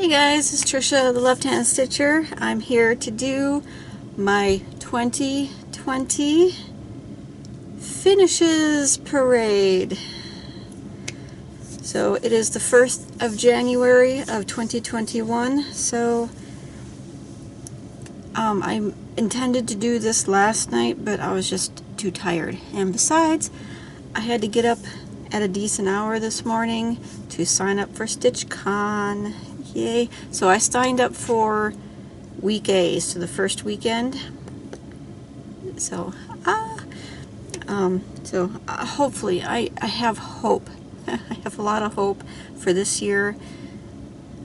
Hey guys, it's Trisha, the Left Hand Stitcher. I'm here to do my 2020 Finishes Parade. So it is the 1st of January of 2021, so I intended to do this last night, but I was just too tired. And besides, I had to get up at a decent hour this morning to sign up for StitchCon. Yay. So I signed up for week A, so the first weekend. So, hopefully, I have hope. I have a lot of hope for this year.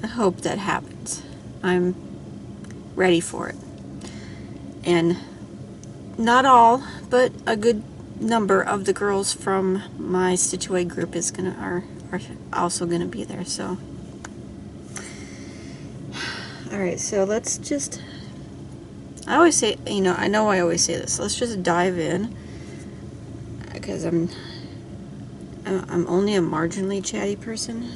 I hope that happens. I'm ready for it. And not all, but a good number of the girls from my Stitch Away group are also gonna be there. So, all right. So let's just. I always say, I know I always say this. Let's just dive in, because I'm only a marginally chatty person,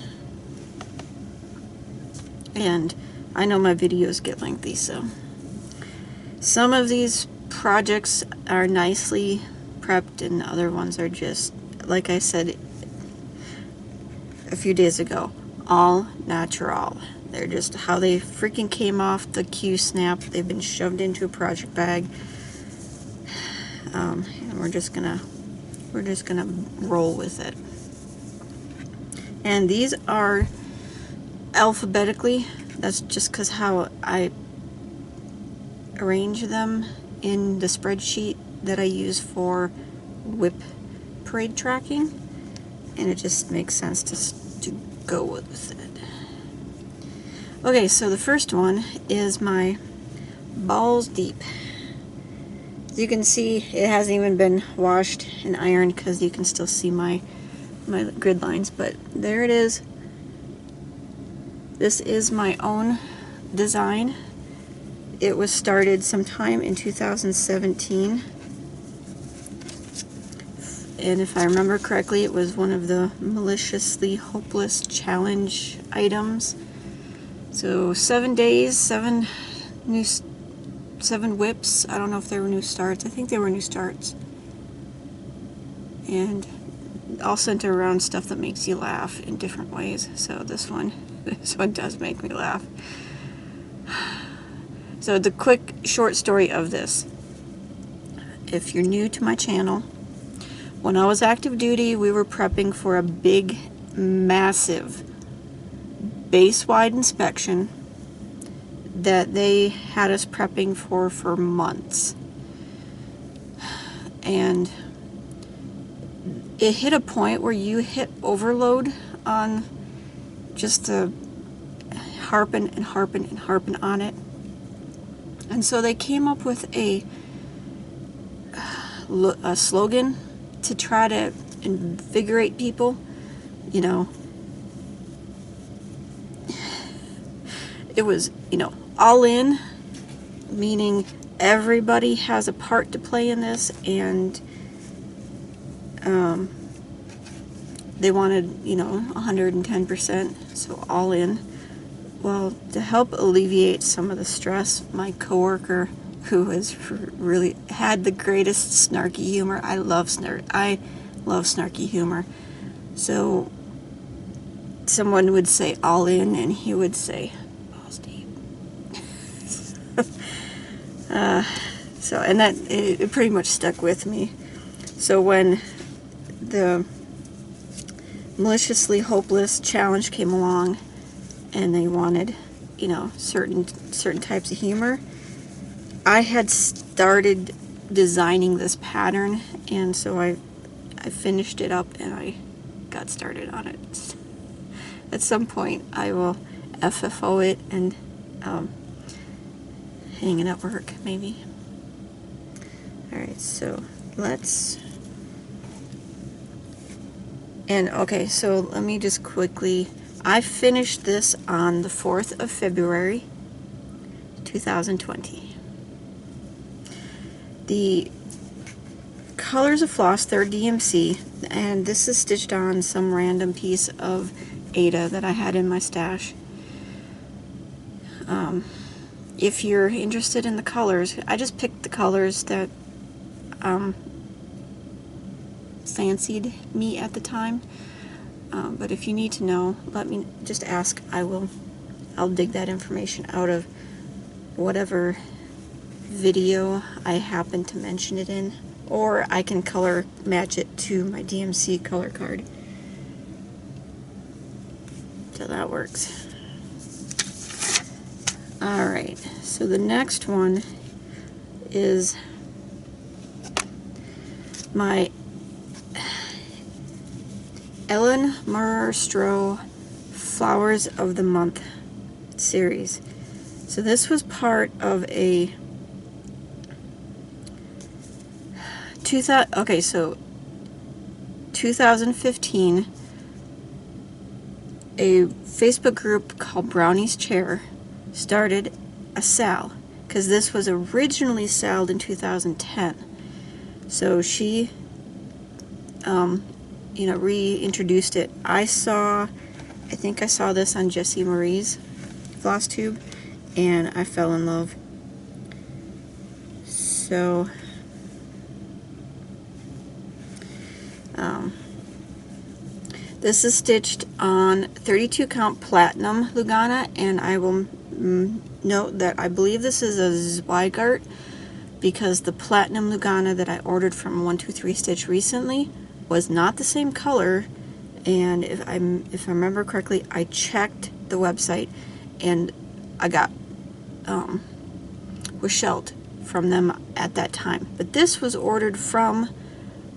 and I know my videos get lengthy, so some of these projects are nicely prepped and other ones are just, like I said a few days ago, all natural. They're just how they freaking came off the Q snap. They've been shoved into a project bag, and we're just gonna roll with it. And these are alphabetically. That's just because how I arrange them in the spreadsheet that I use for WIP parade tracking, and it just makes sense to go with it. Okay, so the first one is my Balls Deep. As you can see, it hasn't even been washed and ironed because you can still see my grid lines, but there it is. This is my own design. It was started sometime in 2017. And if I remember correctly, it was one of the Maliciously Hopeless challenge items. So 7 days, 7 whips. I don't know if they were new starts. I think they were new starts. And all centered around stuff that makes you laugh in different ways. So this one does make me laugh. So the quick short story of this. If you're new to my channel, when I was active duty, we were prepping for a big, massive base-wide inspection that they had us prepping for months. And it hit a point where you hit overload on just the harping and harping and harping on it. And so they came up with a slogan to try to invigorate people, It was, all in, meaning everybody has a part to play in this, and they wanted, 110%, so all in. Well, to help alleviate some of the stress, my coworker, who has really had the greatest snarky humor, I love snarky humor, so someone would say all in, and he would say balls deep. And that it pretty much stuck with me. So when the Maliciously Hopeless challenge came along, and they wanted, certain types of humor, I had started designing this pattern, and so I finished it up and I got started on it. At some point, I will FFO it and hang it at work, maybe. Alright, so let's... And okay, so let me just quickly... I finished this on the 4th of February, 2020. The colors of floss, they're DMC, and this is stitched on some random piece of Ada that I had in my stash. If you're interested in the colors, I just picked the colors that fancied me at the time. But if you need to know, let me just ask. I'll dig that information out of whatever video I happen to mention it in, or I can color match it to my DMC color card. So that works. Alright, so the next one is my Murrah Stroh Flowers of the Month series. So this was part of a 2015, a Facebook group called Brownie's Chair started a sale, because this was originally sold in 2010. So she reintroduced it. I think I saw this on Jessie Marie's Flosstube, and I fell in love. So this is stitched on 32 count platinum Lugana, and I will note that I believe this is a Zweigart, because the platinum Lugana that I ordered from 123 Stitch recently was not the same color, and if I remember correctly, I checked the website and I got was shelled from them at that time. But this was ordered from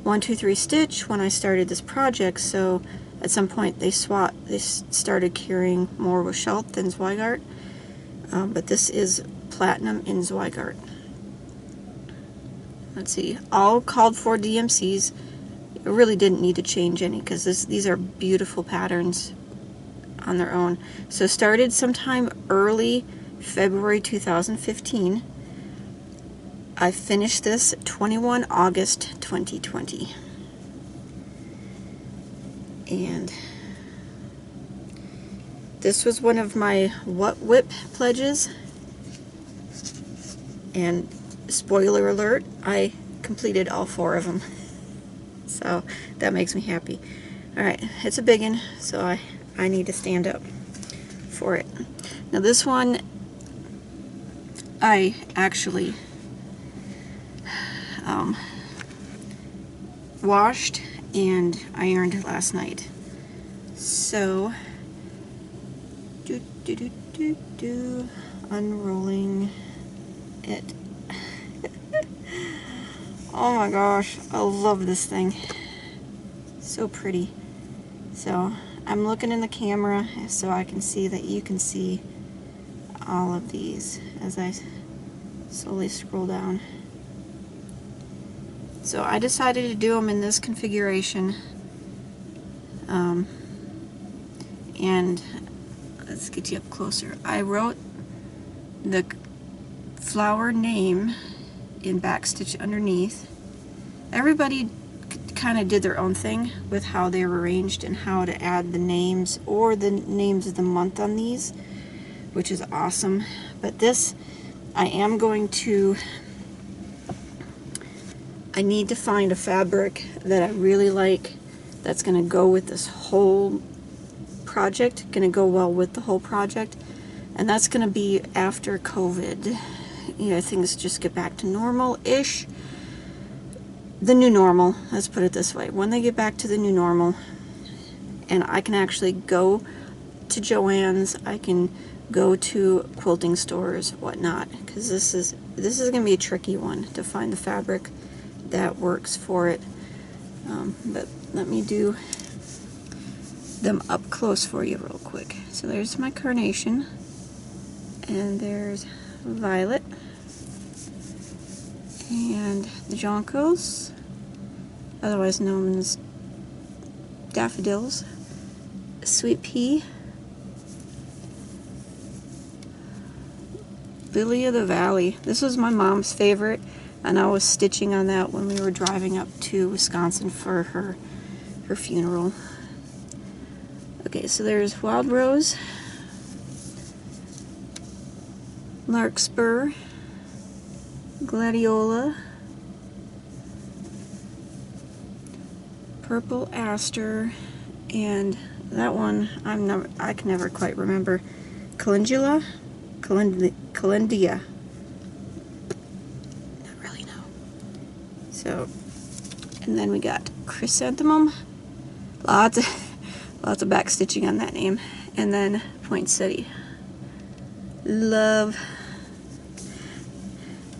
123 Stitch when I started this project, so at some point they started carrying more Wishelt than Zweigart, but this is platinum in Zweigart. Let's see, all called for DMCs. I really didn't need to change any, because these are beautiful patterns on their own. So started sometime early February 2015. I finished this 21 August 2020. And this was one of my What Whip pledges. And spoiler alert, I completed all 4 of them. So that makes me happy. Alright, it's a big one, so I need to stand up for it. Now this one, I actually washed and ironed last night. So, unrolling it. Oh my gosh, I love this thing. So pretty. So, I'm looking in the camera so I can see that you can see all of these as I slowly scroll down. So I decided to do them in this configuration. And let's get you up closer. I wrote the flower name in backstitch underneath. Everybody kind of did their own thing with how they were arranged and how to add the names or the names of the month on these, which is awesome. But this, I need to find a fabric that I really like that's going to go with this whole project, going to go well with the whole project, and that's going to be after COVID. Things just get back to normal-ish. The new normal, let's put it this way. When they get back to the new normal, and I can actually go to Joann's, I can go to quilting stores, whatnot, because this is going to be a tricky one to find the fabric that works for it. But let me do them up close for you real quick. So there's my carnation, and there's violet, and the jonquils, otherwise known as daffodils, sweet pea, lily of the valley. This was my mom's favorite, and I was stitching on that when we were driving up to Wisconsin for her funeral. Okay, so there's wild rose, larkspur, gladiola, purple aster, and that one I can never quite remember. Calendia. Not really know. So, and then we got chrysanthemum. Lots of back stitching on that name, and then poinsettia. Love.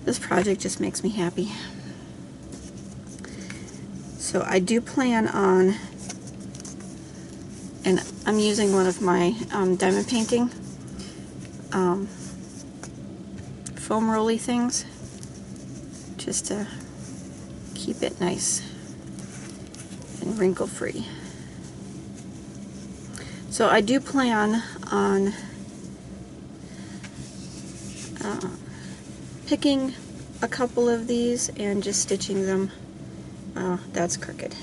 This project just makes me happy. So I do plan on, and I'm using one of my diamond painting foam rolly things just to keep it nice and wrinkle free. So I do plan on picking a couple of these and just stitching them. Oh, that's crooked.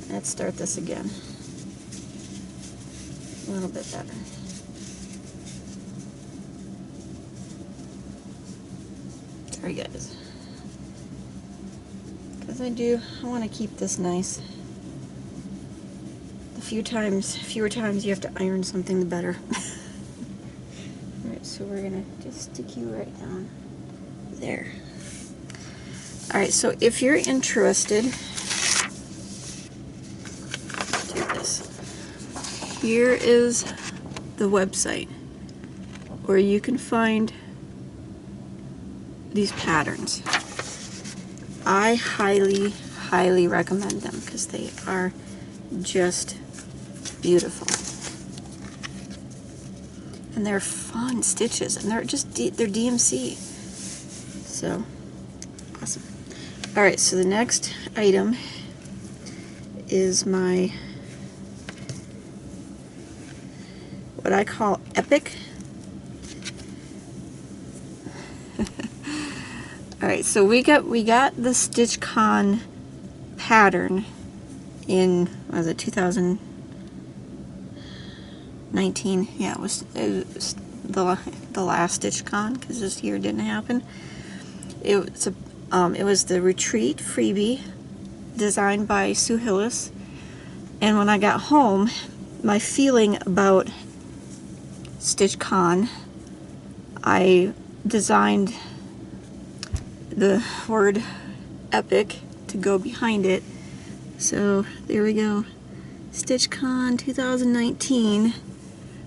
Let's start this again. A little bit better. Sorry guys. Because I want to keep this nice. The fewer times you have to iron something, the better. Alright, so we're going to just stick you right down there. Alright, so if you're interested, do this. Here is the website where you can find these patterns. I highly, highly recommend them because they are just beautiful. And they're fun stitches, and they're DMC. So, awesome. Alright, so the next item is my, what I call epic. Alright, so we got the StitchCon pattern in, what was it, 2019? Yeah, it was the last StitchCon, because this year didn't happen. It was the Retreat freebie designed by Sue Hillis, and when I got home, my feeling about StitchCon, I designed the word epic to go behind it. So there we go, StitchCon 2019,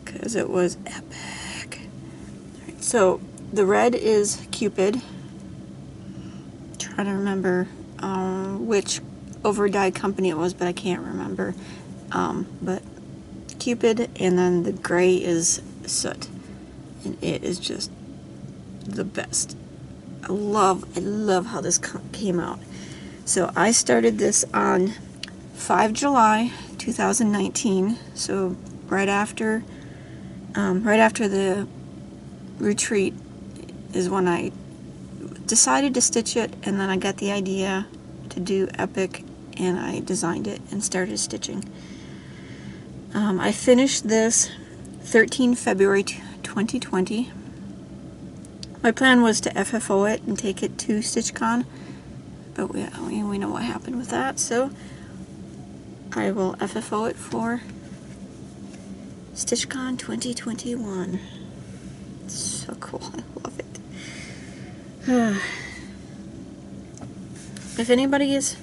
because it was epic. Right, so the red is Cupid. Trying to remember which over-dye company it was, but I can't remember. But Cupid, and then the gray is Soot, and it is just the best. I love how this came out. So I started this on 5 July 2019. So right after the retreat is when I decided to stitch it, and then I got the idea to do epic, and I designed it and started stitching. I finished this 13 February 2020. My plan was to FFO it and take it to StitchCon, but we know what happened with that, so I will FFO it for StitchCon 2021. It's so cool, I love it. If anybody is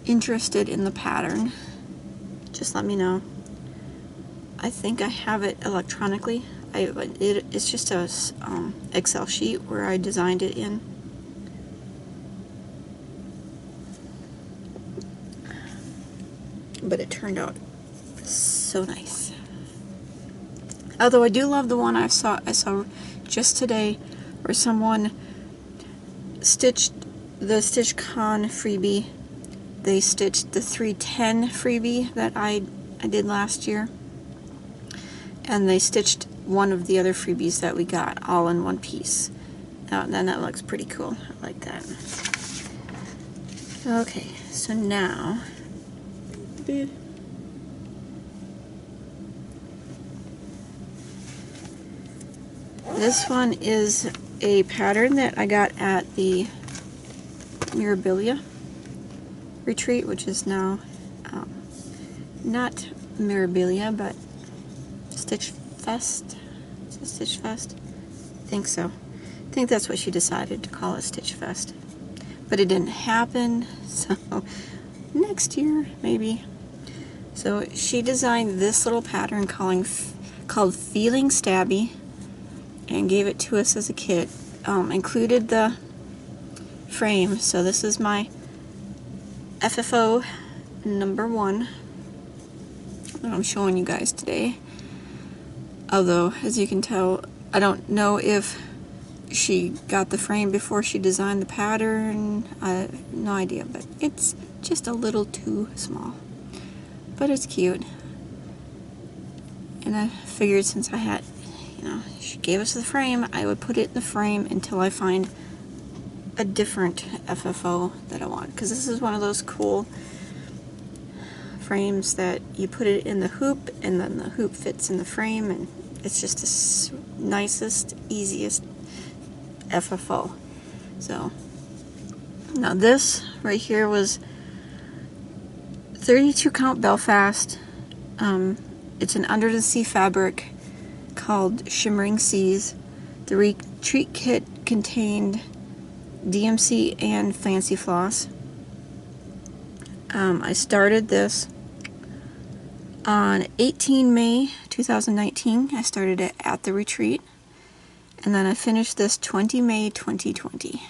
interested in the pattern, just let me know. I think I have it electronically. It's just a Excel sheet where I designed it in. But it turned out so nice. Although I do love the one I saw just today, where someone stitched the StitchCon freebie. They stitched the 310 freebie that I did last year, and they stitched one of the other freebies that we got all in one piece. And then that looks pretty cool. I like that. Okay, so now This one is a pattern that I got at the Mirabilia retreat, which is now not Mirabilia, but Stitch Fest. Is it Stitch Fest? I think so. I think that's what she decided to call it, Stitch Fest. But it didn't happen, so next year, maybe. So she designed this little pattern called Feeling Stabby and gave it to us as a kit. Included the frame, so this is my FFO #1 that I'm showing you guys today. Although, as you can tell, I don't know if she got the frame before she designed the pattern. I have no idea, but it's just a little too small. But it's cute. And I figured since I had, she gave us the frame, I would put it in the frame until I find a different FFO that I want. Because this is one of those cool frames that you put it in the hoop and then the hoop fits in the frame, and it's just the nicest, easiest FFO. So now this right here was 32 count Belfast. It's an under the sea fabric called Shimmering Seas. The retreat kit contained DMC and Fancy Floss. I started this on 18 May 2019. I started it at the retreat, and then I finished this 20 May 2020.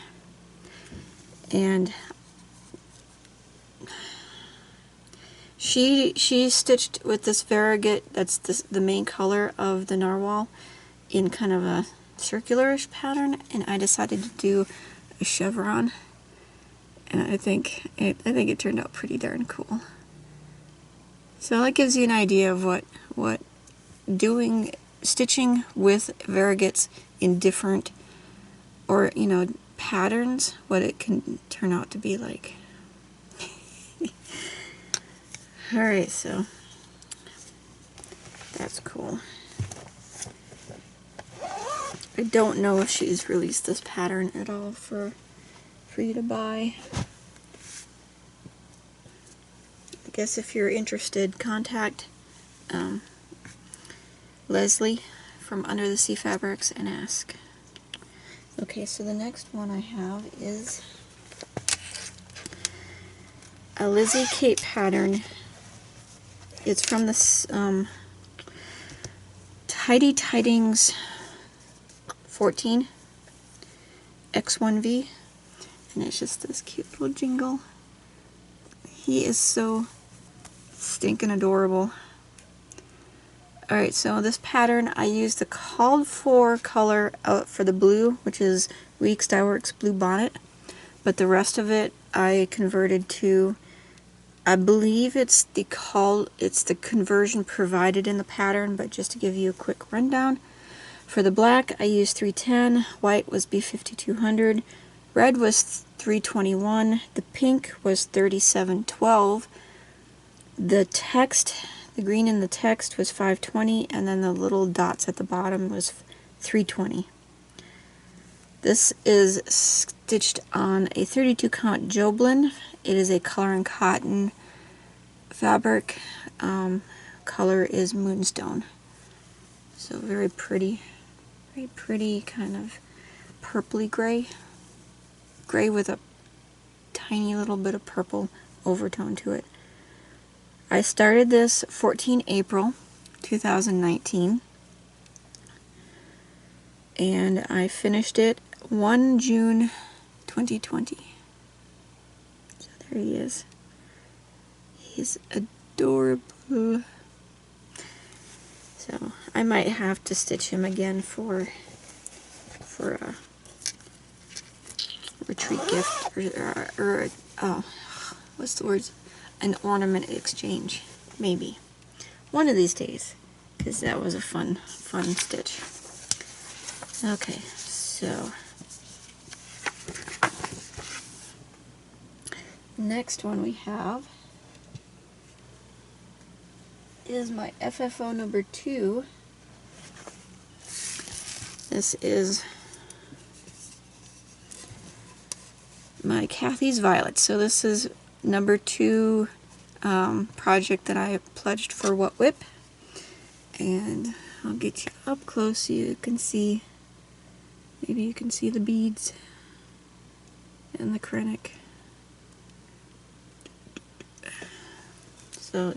And she stitched with this variegated, that's the main color of the narwhal, in kind of a circular-ish pattern, and I decided to do a chevron, and I think it turned out pretty darn cool. So that gives you an idea of what stitching with variegates in different, or patterns, what it can turn out to be like. Alright, so that's cool. I don't know if she's released this pattern at all for you to buy. I guess if you're interested, contact Leslie from Under the Sea Fabrics and ask. Okay, so the next one I have is a Lizzie cape pattern. It's from this Tidy Tidings 14 X1V, and it's just this cute little jingle. He is so stinking adorable. Alright, so this pattern, I used the called for color for the blue, which is Weeks Dye Works Blue Bonnet, but the rest of it I converted to, I believe it's the conversion provided in the pattern, but just to give you a quick rundown. For the black, I used 310, white was B5200, red was 321, the pink was 3712, the text, the green in the text was 520, and then the little dots at the bottom was 320. This is stitched on a 32 count Joblin. It is a color and cotton fabric. Color is Moonstone. So very pretty kind of purpley gray. Gray with a tiny little bit of purple overtone to it. I started this 14 April 2019. And I finished it 1 June 2020. So there he is. He's adorable. So I might have to stitch him again for a retreat gift, or what's the words? An ornament exchange, maybe. One of these days, because that was a fun stitch. Okay, so next one we have is my FFO #2. This is my Kathy's Violet. So this is number 2 project that I pledged for What Whip. And I'll get you up close so you can see, maybe you can see the beads and the krennic. So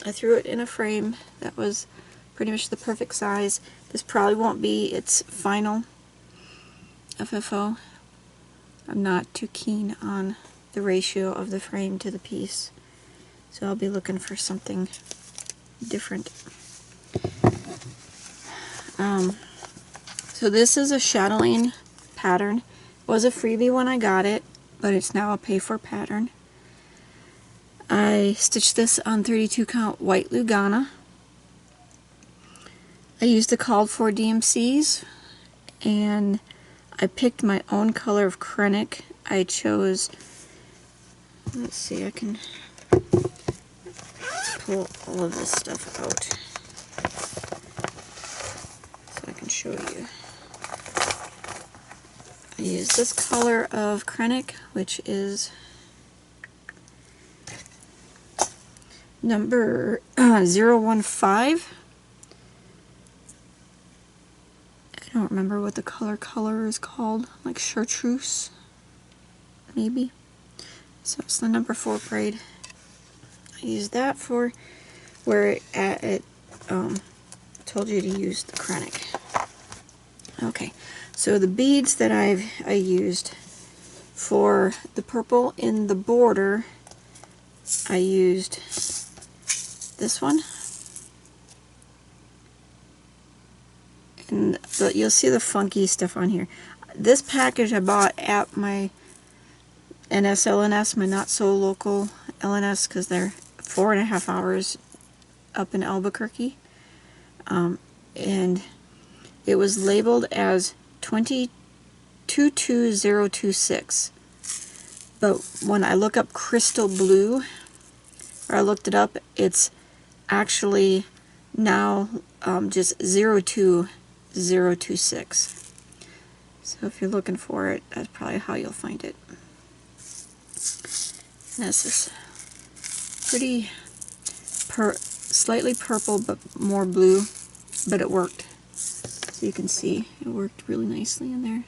I threw it in a frame that was pretty much the perfect size. This probably won't be its final FFO. I'm not too keen on the ratio of the frame to the piece, so I'll be looking for something different. So this is a chatelaine pattern. It was a freebie when I got it, but it's now a pay-for pattern. I stitched this on 32 count white Lugana. I used the called for DMCs, and I picked my own color of krennic. I chose, let's see, I can pull all of this stuff out so I can show you. I used this color of krennic, which is number 015. I don't remember what the color is called, like chartreuse, maybe. So it's the number 4 braid. I used that for where it told you to use the krennic. Okay, so the beads that I used for the purple in the border, I used this one, and you'll see the funky stuff on here. This package I bought at my LNS, my not so local LNS, because they're 4.5 hours up in Albuquerque, and it was labeled as 222026, but when I look up crystal blue, or I looked it up, it's actually now just 02026. So if you're looking for it, that's probably how you'll find it. And this is pretty slightly purple, but more blue, but it worked. So you can see it worked really nicely in there.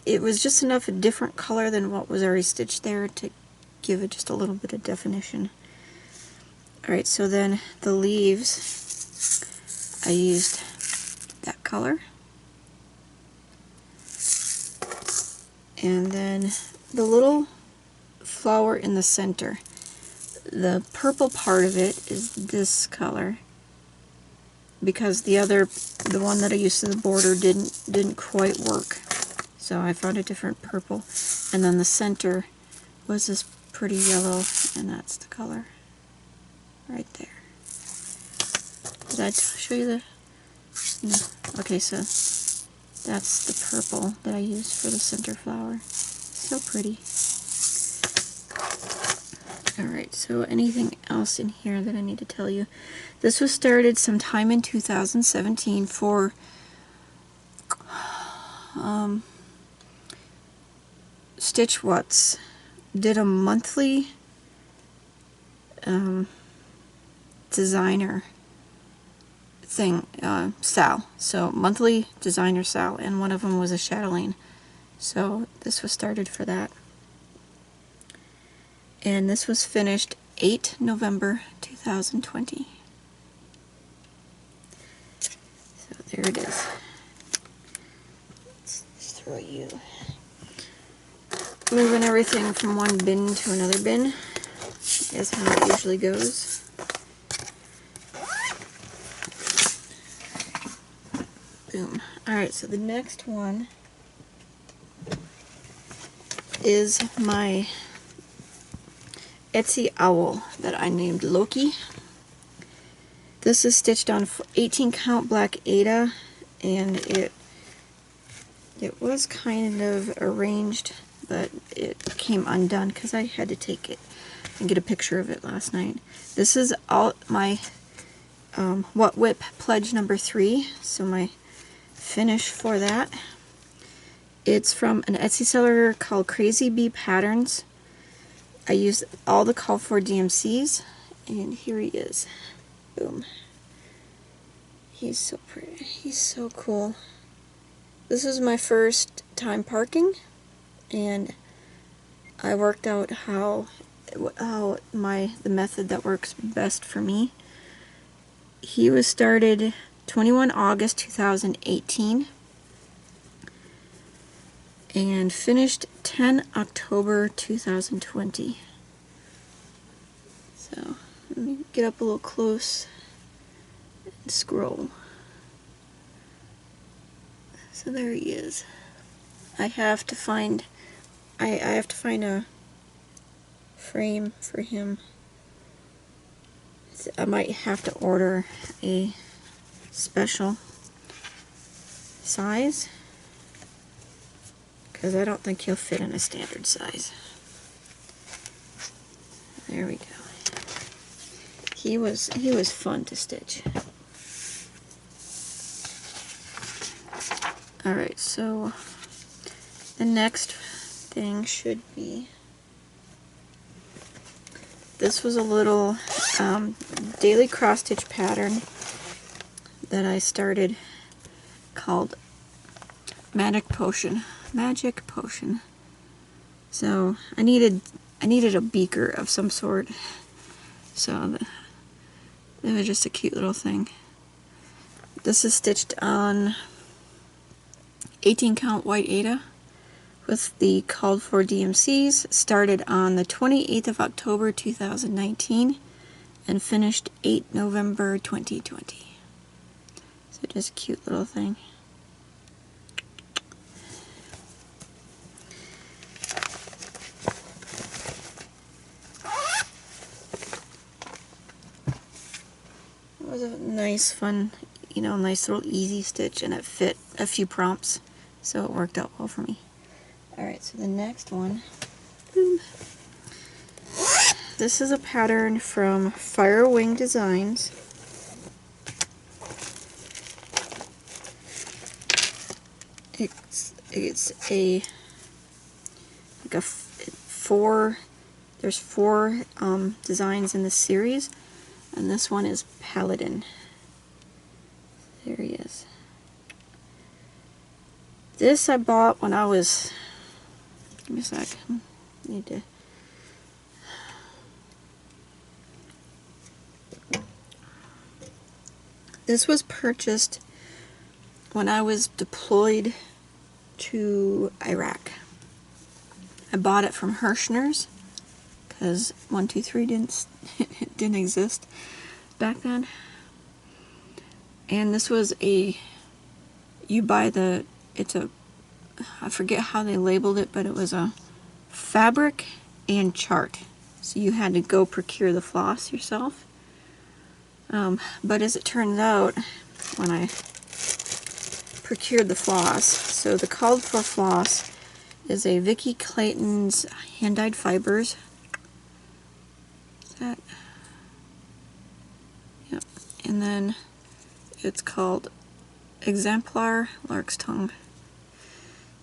It was just enough a different color than what was already stitched there to give it just a little bit of definition. Alright, so then the leaves, I used that color. And then the little flower in the center, the purple part of it is this color, because the one that I used in the border didn't quite work. So I found a different purple, and then the center was this pretty yellow, and that's the color right there. Did I show you the? No. Okay, so that's the purple that I used for the center flower. So pretty. Alright, so anything else in here that I need to tell you? This was started sometime in 2017 for Stitch What's did a monthly designer thing, Sal. So monthly designer Sal, and one of them was a chatelaine. So this was started for that. And this was finished 8 November 2020. So there it is. Let's throw you. Moving everything from one bin to another bin is how it usually goes. Boom. Alright, so the next one is my Etsy owl that I named Loki. This is stitched on 18 count black Ada, and it was kind of arranged, but it came undone because I had to take it and get a picture of it last night. This is all my What Whip Pledge number 3, so my finish for that. It's from an Etsy seller called Crazy Bee Patterns. I used all the called for DMCs, and here he is. Boom. He's so pretty. He's so cool. This is my first time parking, and I worked out how the method that works best for me. He was started 21 August 2018 and finished 10 October 2020. So let me get up a little close and scroll. So there he is. I have to find a frame for him. I might have to order a special size, because I don't think he'll fit in a standard size. There we go. He was fun to stitch. Alright, so the next thing should be, this was a little daily cross stitch pattern that I started called Magic Potion. Magic Potion. So I needed a beaker of some sort. So it was just a cute little thing. This is stitched on 18 count white Aida with the called for DMCs. Started on the 28th of October 2019 and finished 8 November 2020. So just a cute little thing. It was a nice, fun, nice little easy stitch, and it fit a few prompts, so it worked out well for me. Alright, so the next one, boom. This is a pattern from Firewing Designs. It's there's four designs in the series, and this one is Paladin. There he is. This I bought when I was, give me a sec, need to, this was purchased when I was deployed to Iraq. I bought it from Hirschner's because 123 didn't exist back then. And this was I forget how they labeled it, but it was a fabric and chart. So you had to go procure the floss yourself. But as it turns out, when I procured the floss, so the called for floss is a Vicky Clayton's hand-dyed fibers. Is that? Yep. And then it's called Exemplar Lark's Tongue.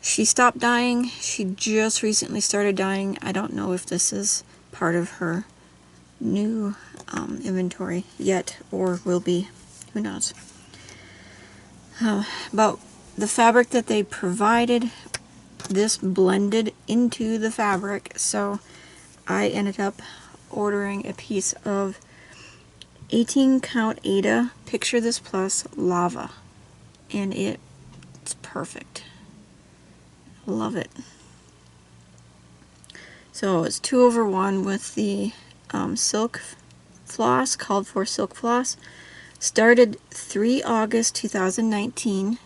She stopped dyeing. She just recently started dyeing. I don't know if this is part of her new inventory yet, or will be. Who knows? But the fabric that they provided, this blended into the fabric, so I ended up ordering a piece of 18 count Aida Picture This Plus Lava, and it's perfect. Love it. So it's 2/1 with the silk floss, called for silk floss. Started 3 August 2019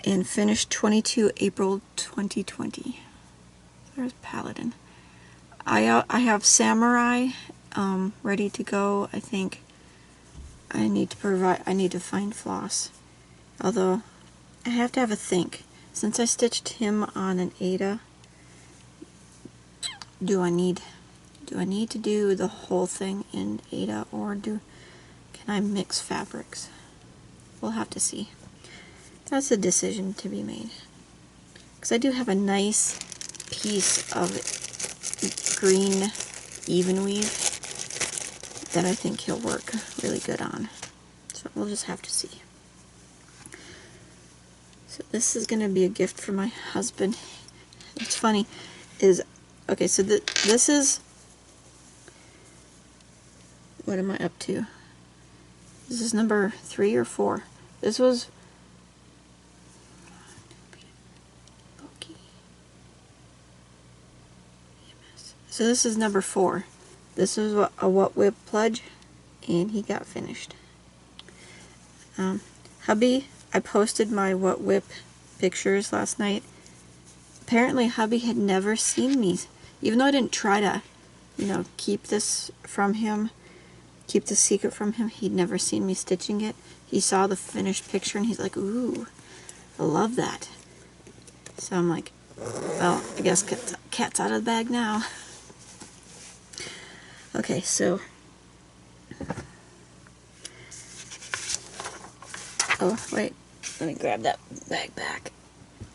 and finished 22 April 2020. There's Paladin. I have Samurai ready to go. I think I need to find floss. Although I have to have a think. Since I stitched him on an Aida, do I need to do the whole thing in Aida, or can can I mix fabrics? We'll have to see. That's a decision to be made. Because I do have a nice piece of green even weave that I think he'll work really good on. So we'll just have to see. So this is going to be a gift for my husband. What's funny is, okay, so this is, what am I up to? This is number 3 or 4. This was, so this is number 4. This is a What Whip pledge, and he got finished. Hubby, I posted my What Whip pictures last night. Apparently hubby had never seen me, even though I didn't try to, you know, keep this from him, keep the secret from him. He'd never seen me stitching it. He saw the finished picture and he's like, ooh, I love that. So I'm like, well, I guess cat's out of the bag now. Okay, so, oh wait, let me grab that bag back.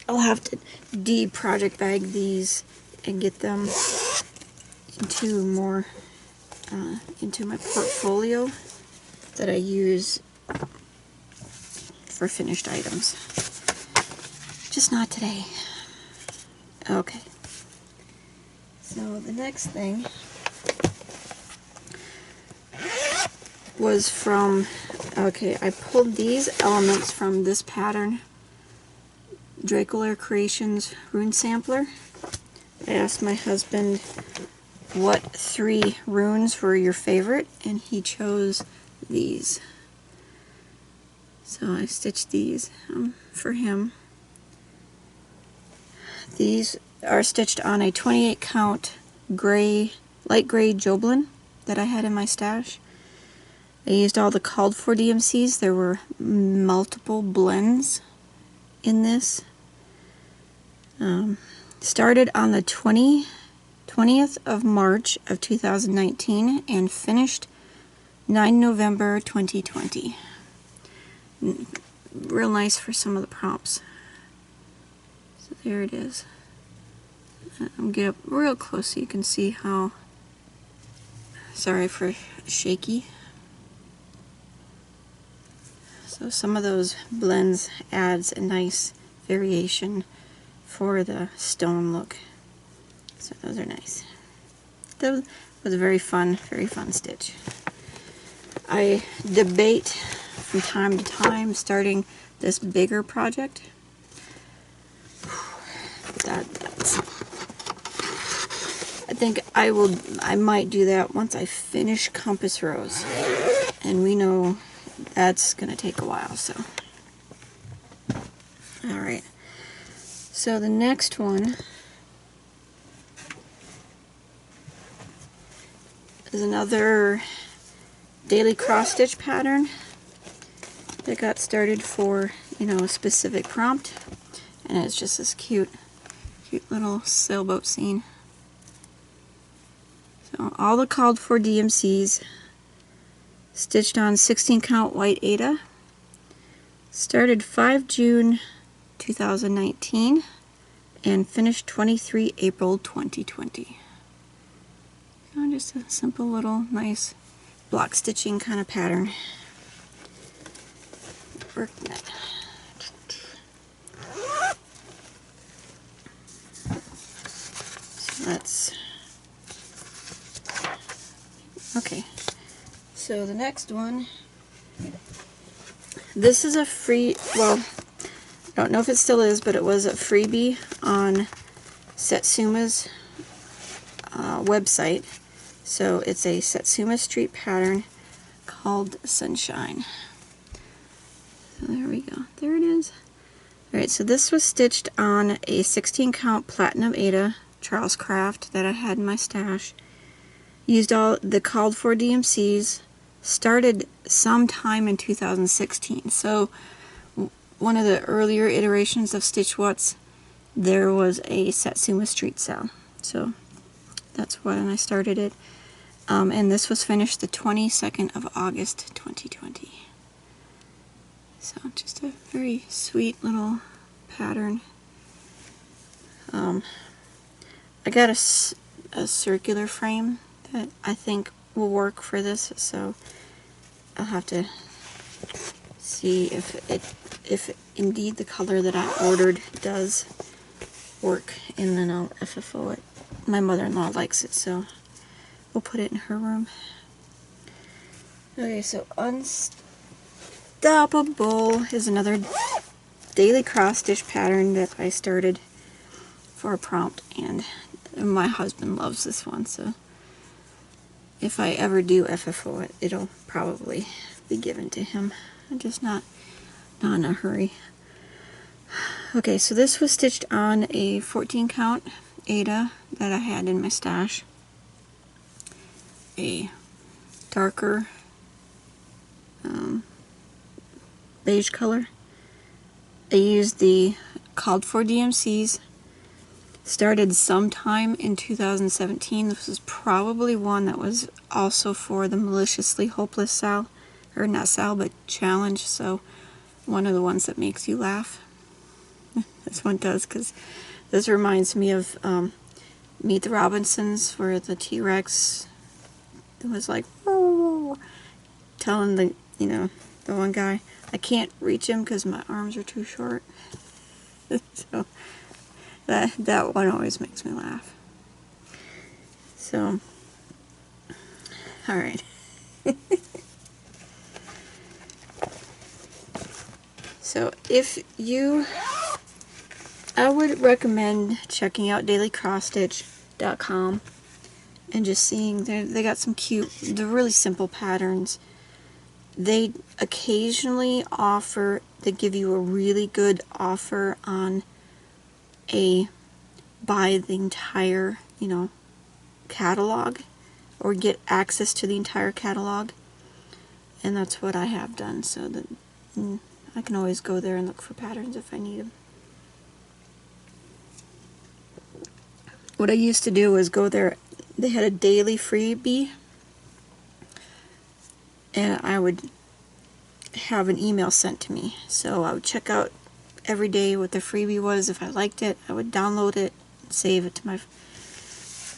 I'll have to de-project bag these and get them into more, into my portfolio that I use for finished items. Just not today. Okay. So the next thing was from, okay, I pulled these elements from this pattern, Dracula Creations Rune Sampler. I asked my husband what 3 runes were your favorite, and he chose these. So I stitched these for him. These are stitched on a 28 count gray, light gray Joblin that I had in my stash. I used all the called for DMCs. There were multiple blends in this. Started on the 20th of March of 2019 and finished 9 November 2020. Real nice for some of the prompts. So there it is. I'll get up real close so you can see how, sorry for shaky. So some of those blends adds a nice variation for the stone look. So those are nice. That was a very fun stitch. I debate from time to time starting this bigger project. I think I might do that once I finish Compass Rose. And we know that's gonna take a while, so. Alright. So the next one is another daily cross stitch pattern that got started for, you know, a specific prompt, and it's just this cute little sailboat scene. So all the called for DMCs stitched on 16 count white Aida. Started 5 June 2019 and finished 23 April 2020. So just a simple little nice block stitching kind of pattern. Working it. So that's okay. So the next one, this is a free, well, I don't know if it still is, but it was a freebie on Satsuma's website. So it's a Satsuma Street pattern called Sunshine. So there we go. There it is. Alright, so this was stitched on a 16 count Platinum Aida Charles Craft that I had in my stash. Used all the called for DMCs. Started sometime in 2016. So one of the earlier iterations of Stitch What's, there was a Satsuma Street sale. So that's when I started it. And this was finished the 22nd of August 2020. So just a very sweet little pattern. I got a circular frame that I think will work for this, so I'll have to see if indeed the color that I ordered does work, and then I'll FFO it. My mother-in-law likes it, so we'll put it in her room. Okay, so Unstoppable is another daily cross stitch pattern that I started for a prompt, and my husband loves this one, so if I ever do FFO it, it'll probably be given to him. I'm just not in a hurry. Okay, so this was stitched on a 14 count Aida that I had in my stash. A darker beige color. I used the called for DMCs. Started sometime in 2017. This was probably one that was also for the Maliciously Hopeless Sal, or not Sal, but challenge, so one of the ones that makes you laugh. This one does, because this reminds me of Meet the Robinsons, where the T-Rex was like, oh, telling the, the one guy, I can't reach him because my arms are too short. So that one always makes me laugh. So, alright. So I would recommend checking out dailycrossstitch.com and just seeing, they got some cute, they're really simple patterns. They occasionally they give you a really good offer on a buy the entire, catalog, or get access to the entire catalog, and that's what I have done, so that I can always go there and look for patterns if I need them. What I used to do was go there, they had a daily freebie, and I would have an email sent to me, so I would check out every day what the freebie was. If I liked it, I would download it and save it to my,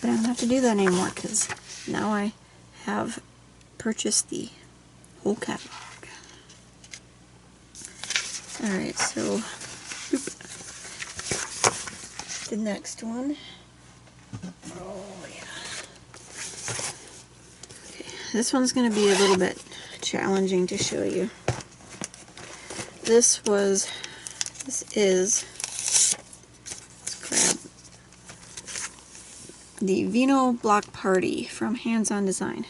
but I don't have to do that anymore because now I have purchased the whole catalog. Alright, so the next one, oh yeah, okay, this one's going to be a little bit challenging to show you. This is, let's grab the Vino Block Party from Hands On Design.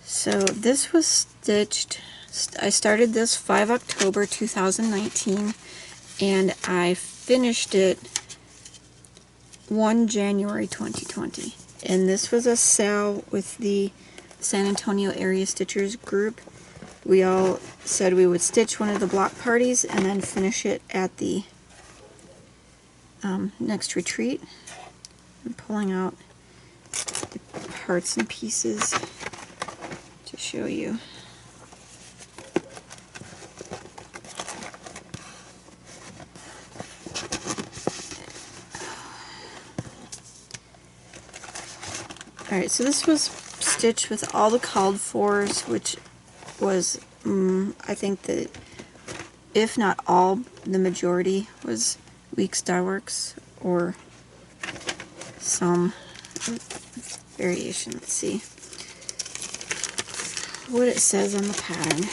So this was stitched, I started this 5 October 2019, and I finished it 1 January 2020. And this was a sale with the San Antonio Area Stitchers group. We all said we would stitch one of the block parties and then finish it at the next retreat. I'm pulling out the parts and pieces to show you. Alright, so this was stitched with all the called fors, which was, I think that, if not all, the majority was Weeks Dye Works, or some variation. Let's see what it says on the pattern.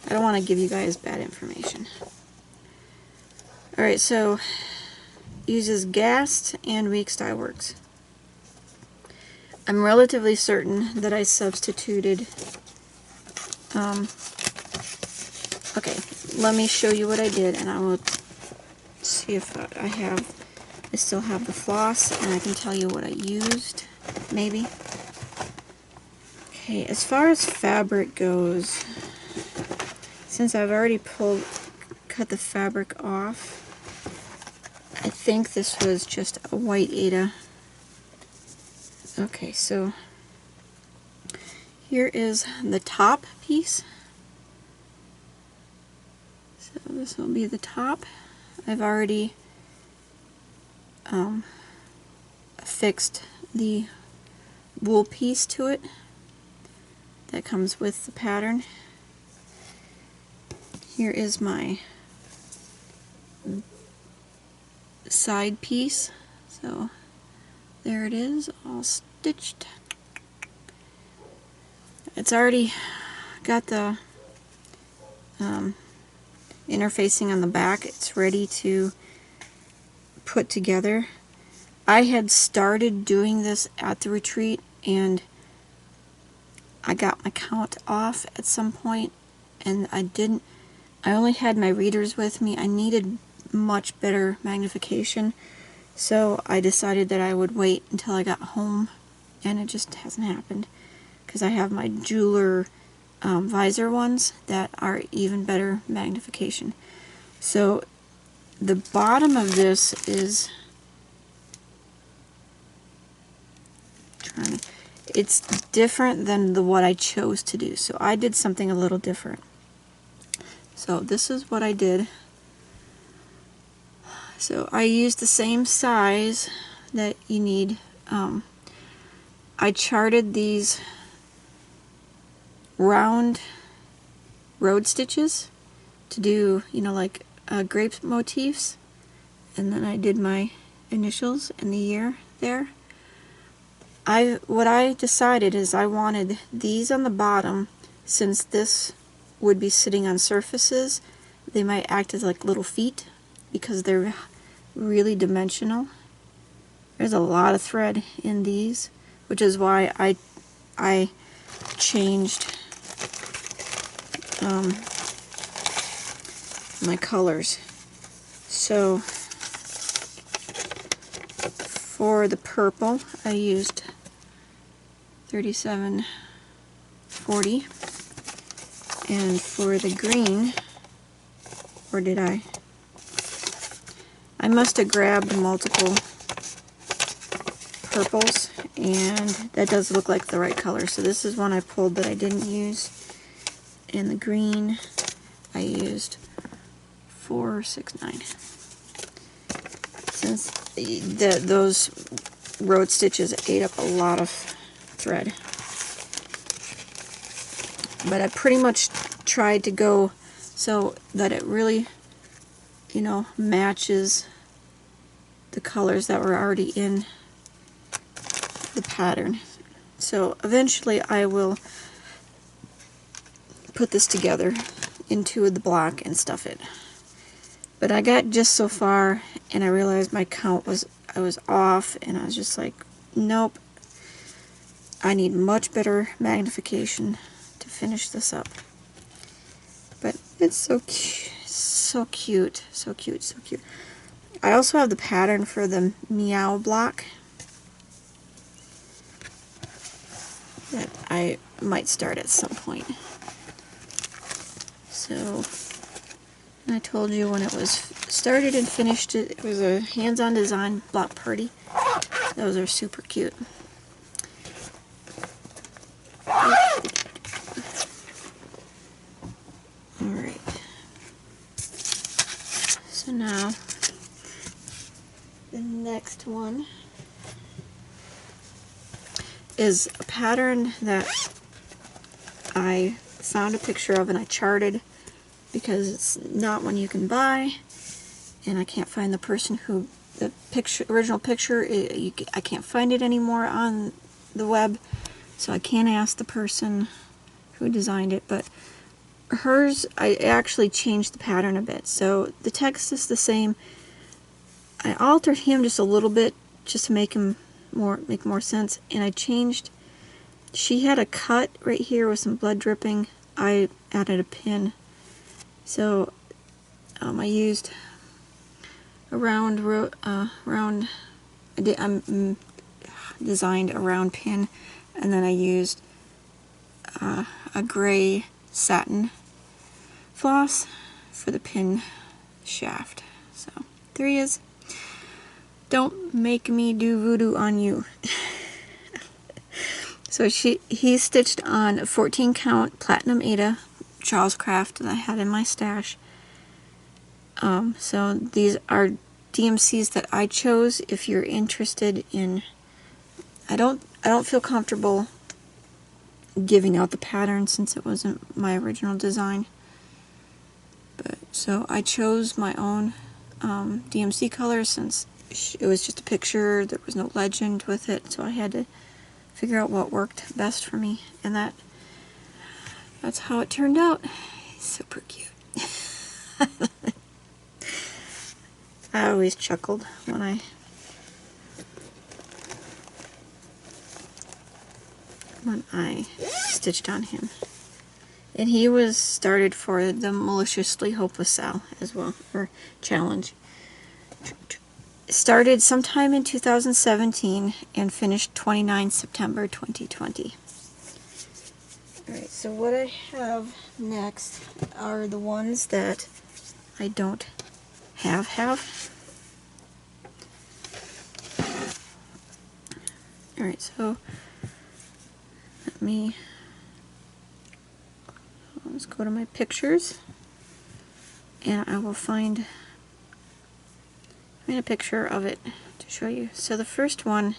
I don't want to give you guys bad information. Alright, so uses Gast and Weeks Dye Works. I'm relatively certain that I substituted, okay, let me show you what I did, and I will see if I still have the floss, and I can tell you what I used, maybe. Okay, as far as fabric goes, since I've already cut the fabric off, I think this was just a white Aida. Okay, so here is the top piece. So this will be the top. I've already affixed the wool piece to it that comes with the pattern. Here is my side piece. So there it is, all stitched. It's already got the interfacing on the back. It's ready to put together. I had started doing this at the retreat and I got my count off at some point, and I only had my readers with me. I needed much better magnification, so I decided that I would wait until I got home, and it just hasn't happened because I have my jeweler visor ones that are even better magnification. So the bottom of this is it's different than what I chose to do, so I did something a little different. So this is what I did. So I used the same size that you need. I charted these round road stitches to do, you know, like grape motifs, and then I did my initials and the year there. What I decided is I wanted these on the bottom, since this would be sitting on surfaces, they might act as like little feet because they're really dimensional. There's a lot of thread in these, which is why I changed my colors. So for the purple I used 3740, and for the green, or did I must have grabbed multiple purples, and that does look like the right color. So this is one I pulled that I didn't use, and the green I used 469. Since those road stitches ate up a lot of thread. But I pretty much tried to go so that it really, you know, matches the colors that were already in the pattern. So eventually I will put this together into the block and stuff it. But I got just so far and I realized my count was, I was off, and I was just like, nope, I need much better magnification to finish this up. But it's so cute, so cute, so cute, so cute. I also have the pattern for the meow block that I might start at some point. So I told you when it was started and finished, it was a hands-on design block party. Those are super cute. Alright. So now, the next one is a pattern that I found a picture of and I charted, because it's not one you can buy, and I can't find the person who, the picture, original picture, I can't find it anymore on the web, so I can't ask the person who designed it. But hers, I actually changed the pattern a bit. So the text is the same. I altered him just a little bit just to make him make more sense, and I changed, she had a cut right here with some blood dripping. I added a pin. So I used a round designed a round pin, and then I used a gray satin floss for the pin shaft. So there he is. Don't make me do voodoo on you. So he stitched on a 14 count Platinum Ada Charles Craft that I had in my stash. So these are DMCs that I chose. If you're interested in, I don't feel comfortable giving out the pattern since it wasn't my original design. But so I chose my own DMC color since it was just a picture. There was no legend with it, so I had to figure out what worked best for me, and that's how it turned out. He's super cute. I always chuckled when I stitched on him. And he was started for the Maliciously Hopeless Sal as well, or challenge. Started sometime in 2017 and finished 29 September 2020. Alright, so what I have next are the ones that I don't have. Alright, so let's go to my pictures, and I will find a picture of it to show you. So the first one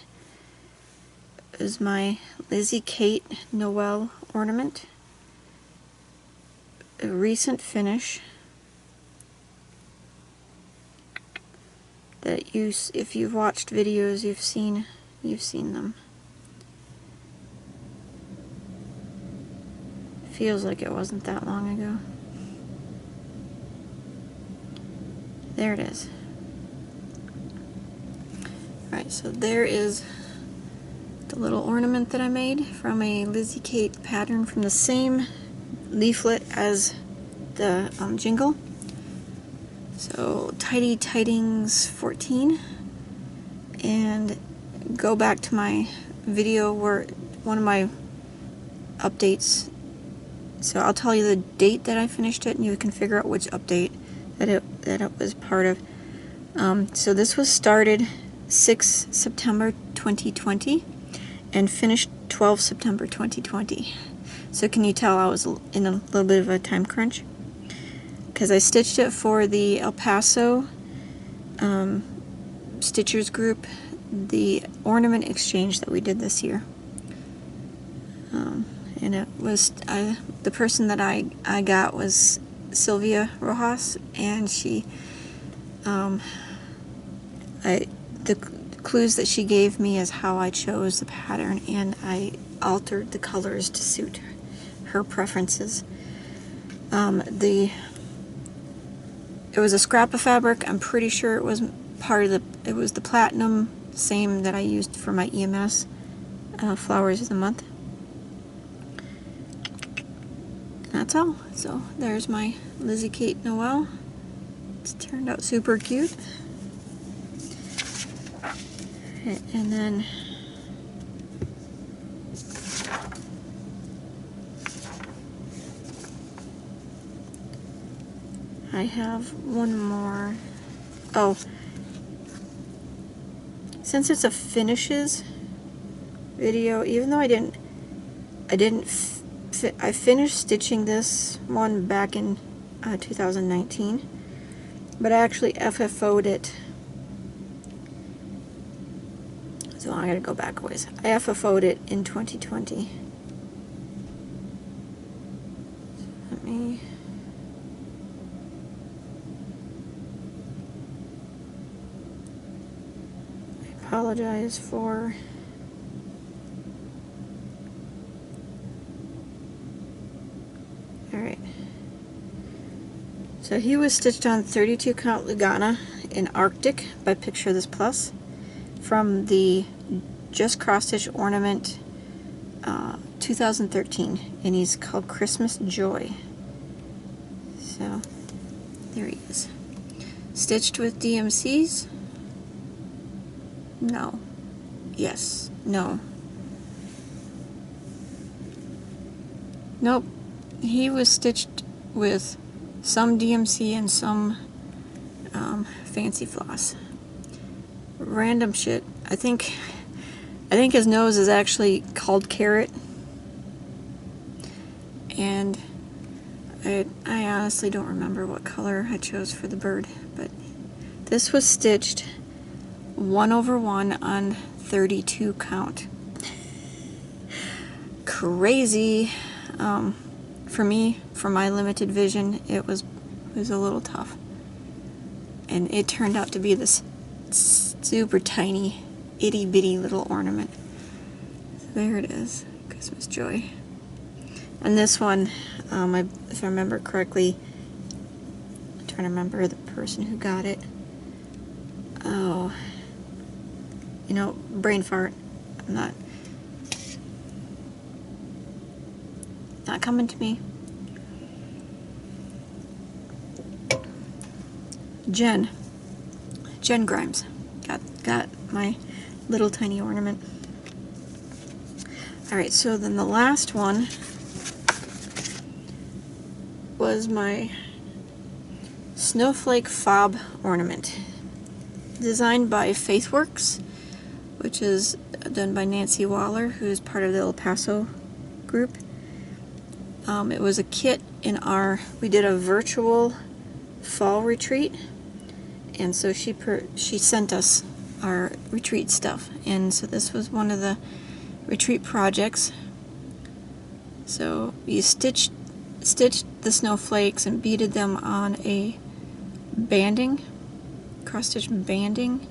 is my Lizzie Kate Noel ornament. A recent finish that if you've watched videos, you've seen them. Feels like it wasn't that long ago. There it is. Alright, so there is the little ornament that I made from a Lizzie Kate pattern from the same leaflet as the jingle. So Tidy Tidings 14, and go back to my video where one of my updates. So I'll tell you the date that I finished it, and you can figure out which update that it was part of. So this was started 6 September 2020 and finished 12 September 2020. So can you tell I was in a little bit of a time crunch? Because I stitched it for the El Paso Stitchers group, the ornament exchange that we did this year. And it was, the person that I got was Sylvia Rojas, and she, the clues that she gave me is how I chose the pattern, and I altered the colors to suit her preferences. It was a scrap of fabric. I'm pretty sure it was part of it was the platinum, same that I used for my EMS Flowers of the Month. That's all. So there's my Lizzie Kate Noel. It's turned out super cute. And then I have one more. Oh, since it's a finishes video, even though I finished stitching this one back in 2019, but I actually FFO'd it. So I gotta go back a ways. I FFO'd it in 2020. Let me. I apologize for. Alright. So he was stitched on 32 count Lugana in Arctic by Picture This Plus from the Just Cross Stitch Ornament 2013, and he's called Christmas Joy. So there he is. Stitched with DMCs? No. Yes. No. Nope. He was stitched with some DMC and some fancy floss. Random shit. I think I think his nose is actually called Carrot. And I honestly don't remember what color I chose for the bird, but this was stitched 1/1 on 32 count. Crazy. For me, for my limited vision, it was a little tough. And it turned out to be this super tiny, itty bitty little ornament. So there it is, Christmas Joy. And this one, if I remember correctly, I'm trying to remember the person who got it. Oh, you know, brain fart. I'm not coming to me. Jen Grimes got my little tiny ornament. Alright, so then the last one was my Snowflake Fob Ornament, designed by Faithworks, which is done by Nancy Waller, who is part of the El Paso group. It was a kit in we did a virtual fall retreat, and so she sent us our retreat stuff, and so this was one of the retreat projects. So you stitched the snowflakes and beaded them on a banding, cross-stitch banding,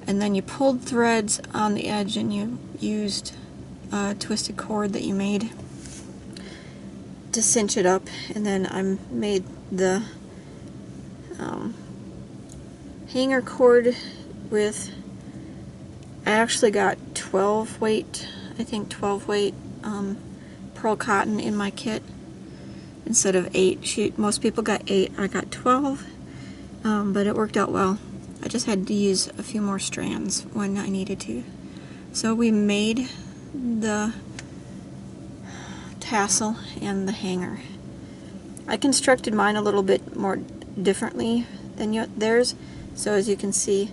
and then you pulled threads on the edge and you used a twisted cord that you made to cinch it up, and then I made the hanger cord with, I actually got 12 weight pearl cotton in my kit instead of 8. Most people got 8, I got 12, but it worked out well. I just had to use a few more strands when I needed to. So we made the tassel and the hanger. I constructed mine a little bit more differently than theirs, so as you can see,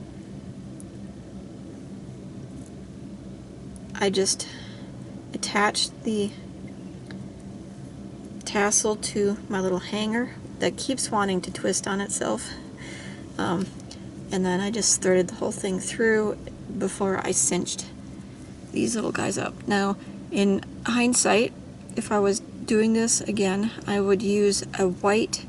I just attached the tassel to my little hanger that keeps wanting to twist on itself, and then I just threaded the whole thing through before I cinched these little guys up. Now, in hindsight, if I was doing this again, I would use a white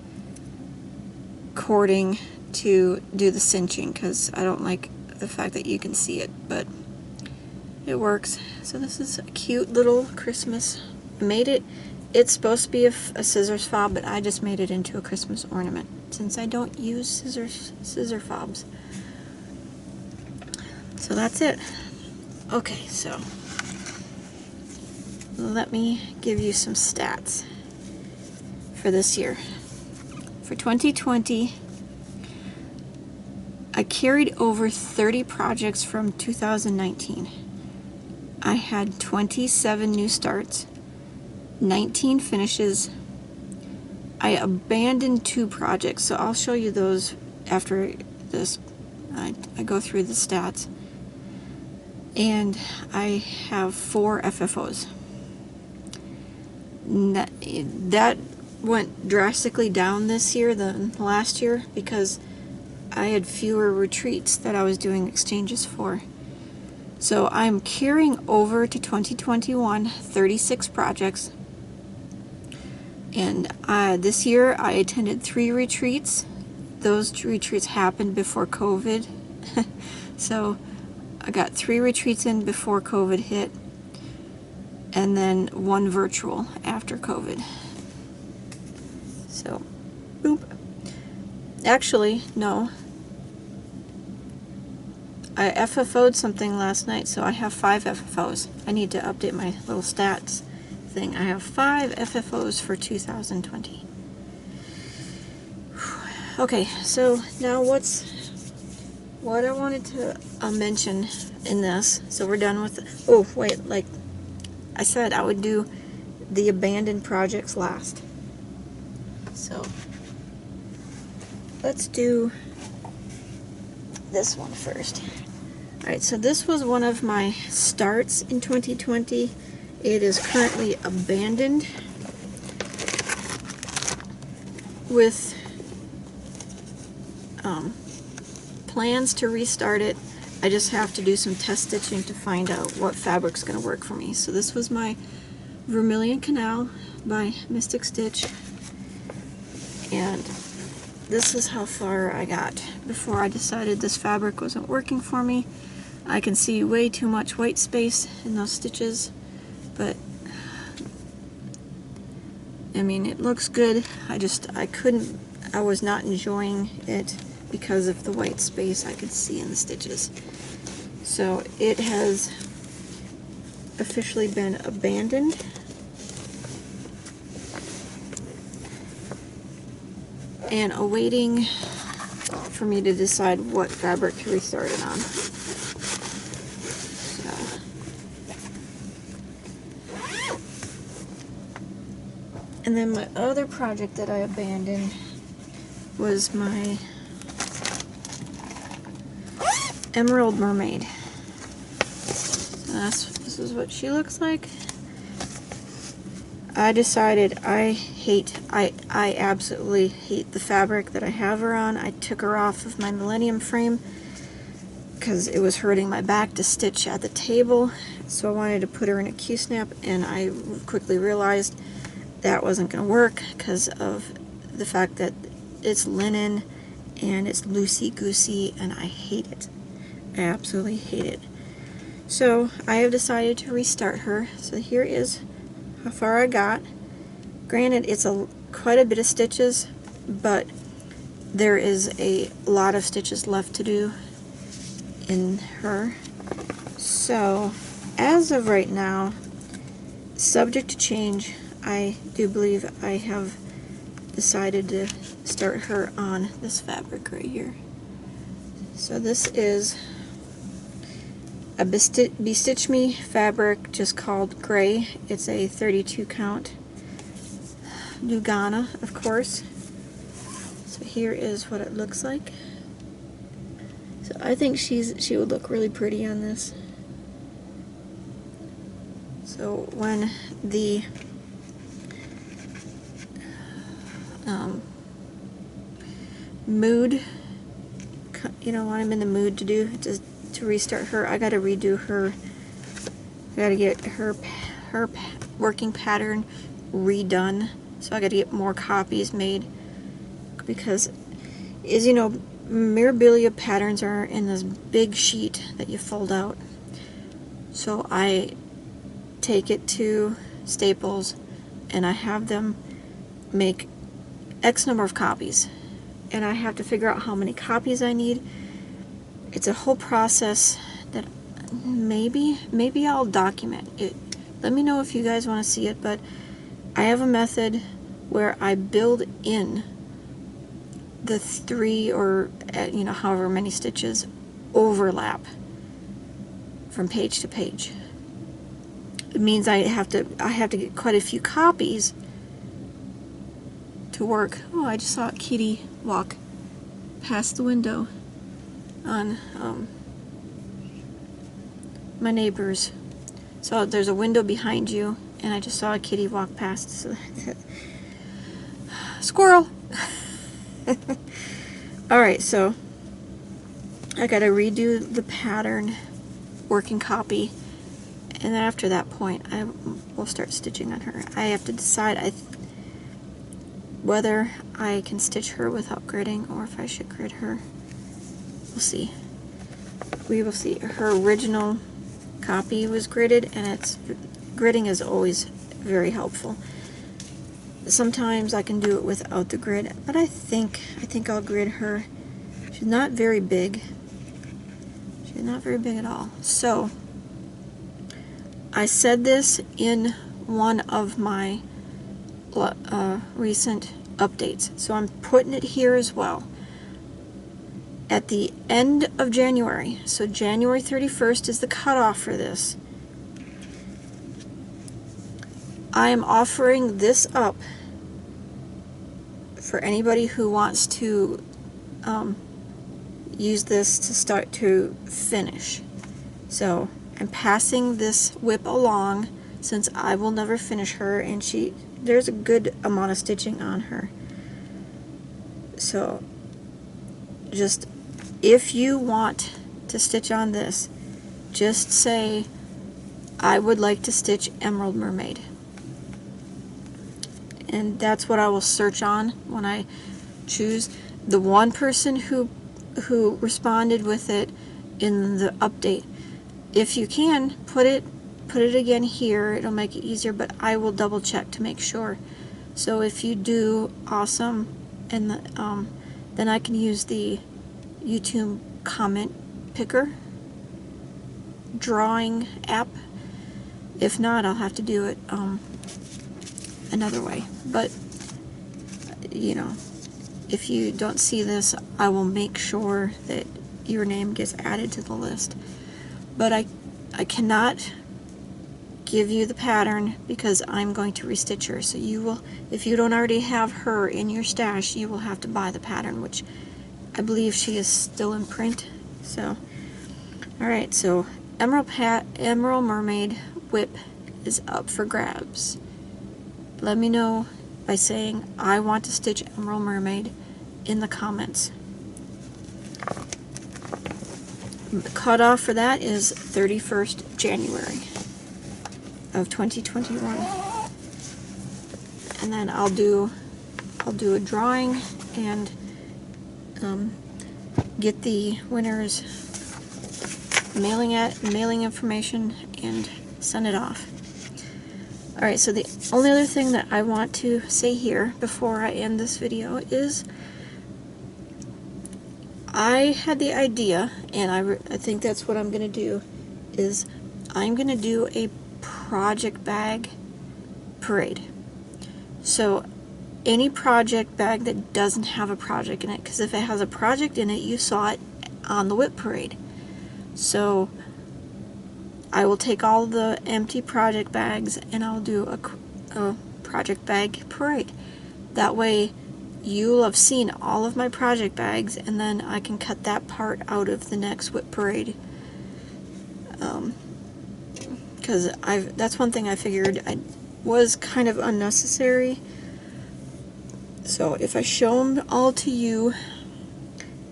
cording to do the cinching, because I don't like the fact that you can see it, but it works. So this is a cute little Christmas. I made it. It's supposed to be a scissors fob, but I just made it into a Christmas ornament since I don't use scissor fobs. So that's it. Okay, so let me give you some stats for this year. For 2020, I carried over 30 projects from 2019. I had 27 new starts, 19 finishes. I abandoned 2 projects, so I'll show you those after this. I go through the stats. And I have 4 FFOs. That went drastically down this year than last year because I had fewer retreats that I was doing exchanges for. So I'm carrying over to 2021 36 projects. And this year I attended 3 retreats. Those retreats happened before COVID. So I got 3 retreats in before COVID hit, and then 1 virtual after COVID. So, boop. Actually, no. I FFO'd something last night, so I have 5 FFOs. I need to update my little stats thing. I have 5 FFOs for 2020. Okay, so now what I wanted to mention in this, so we're done with, oh wait, like I said, I would do the abandoned projects last. So let's do this one first. Alright, so this was one of my starts in 2020. It is currently abandoned with plans to restart it. I just have to do some test stitching to find out what fabric's going to work for me. So this was my Vermilion Canal by Mystic Stitch, and this is how far I got before I decided this fabric wasn't working for me. I can see way too much white space in those stitches, but I mean, it looks good. I was not enjoying it because of the white space I could see in the stitches. So it has officially been abandoned. And awaiting for me to decide what fabric to restart it on. So. And then my other project that I abandoned was my Emerald Mermaid. This is what she looks like. I decided I absolutely hate the fabric that I have her on. I took her off of my Millennium frame because it was hurting my back to stitch at the table. So I wanted to put her in a Q-snap, and I quickly realized that wasn't going to work because of the fact that it's linen and it's loosey-goosey, and I hate it. I absolutely hate it. So I have decided to restart her. So here is how far I got. Granted, it's quite a bit of stitches, but there is a lot of stitches left to do in her. So as of right now, subject to change, I do believe I have decided to start her on this fabric right here. So this is a Bestitch Me fabric, just called Gray. It's a 32 count Lugana, of course. So here is what it looks like. So I think she would look really pretty on this. So when the mood, when I'm in the mood to restart her, I gotta redo her. I gotta get her working pattern redone. So I gotta get more copies made, because, as you know, Mirabilia patterns are in this big sheet that you fold out. So I take it to Staples and I have them make X number of copies, and I have to figure out how many copies I need. It's a whole process that maybe I'll document it. Let me know if you guys want to see it, but I have a method where I build in the 3 or however many stitches overlap from page to page. It means I have to get quite a few copies to work. Oh, I just saw a kitty walk past the window on my neighbor's. So there's a window behind you, and I just saw a kitty walk past. So squirrel. Alright, so I gotta redo the pattern working copy, and then after that point I will start stitching on her. I have to decide whether I can stitch her without gridding or if I should grid her. We'll see. We will see. Her original copy was gridded, and gridding is always very helpful. Sometimes I can do it without the grid, but I think I'll grid her. She's not very big. She's not very big at all. So I said this in one of my recent updates, so I'm putting it here as well. At the end of January, so January 31st is the cutoff for this, I am offering this up for anybody who wants to use this to start to finish. So I'm passing this whip along since I will never finish her, and there's a good amount of stitching on her. So just, if you want to stitch on this, just say, I would like to stitch Emerald Mermaid. And that's what I will search on when I choose. The one person who responded with it in the update, if you can, put it again here. It'll make it easier, but I will double check to make sure. So if you do, awesome, and then I can use the YouTube comment picker drawing app. If not, I'll have to do it another way. But you know, if you don't see this, I will make sure that your name gets added to the list. But I cannot give you the pattern because I'm going to restitch her. So you will, if you don't already have her in your stash, you will have to buy the pattern, which I believe she is still in print. So, alright, so Emerald Mermaid whip is up for grabs. Let me know by saying, I want to stitch Emerald Mermaid in the comments. The cutoff for that is 31st January of 2021. And then I'll do a drawing and get the winner's mailing information and send it off. Alright, so the only other thing that I want to say here before I end this video is I had the idea, and I think that's what I'm going to do, is I'm going to do a project bag parade. So any project bag that doesn't have a project in it, because if it has a project in it, you saw it on the whip parade. So I will take all the empty project bags and I'll do a project bag parade. That way you'll have seen all of my project bags, and then I can cut that part out of the next whip parade. Because that's one thing I figured was kind of unnecessary. So if I show them all to you,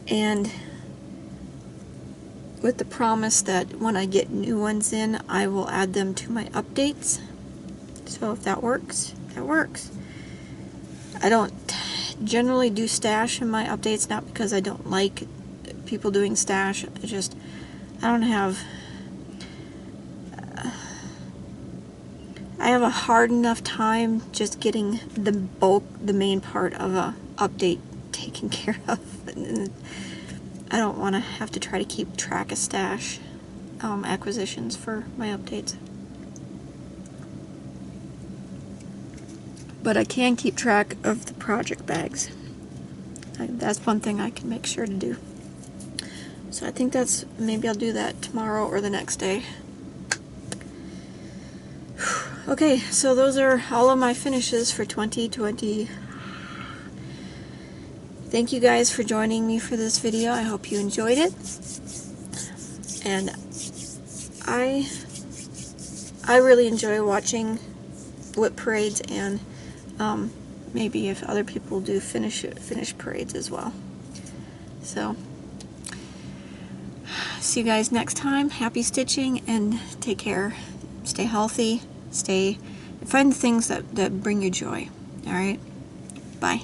and with the promise that when I get new ones in, I will add them to my updates. So if that works, that works. I don't generally do stash in my updates, not because I don't like people doing stash. I don't have... I have a hard enough time just getting the main part of a update taken care of. And I don't want to have to try to keep track of stash acquisitions for my updates. But I can keep track of the project bags. That's one thing I can make sure to do. So I think maybe I'll do that tomorrow or the next day. Okay, so those are all of my finishes for 2020. Thank you guys for joining me for this video. I hope you enjoyed it. And I really enjoy watching whip parades, and maybe if other people do finish parades as well. So see you guys next time. Happy stitching and take care. Stay healthy. Find the things that bring you joy. Alright? Bye.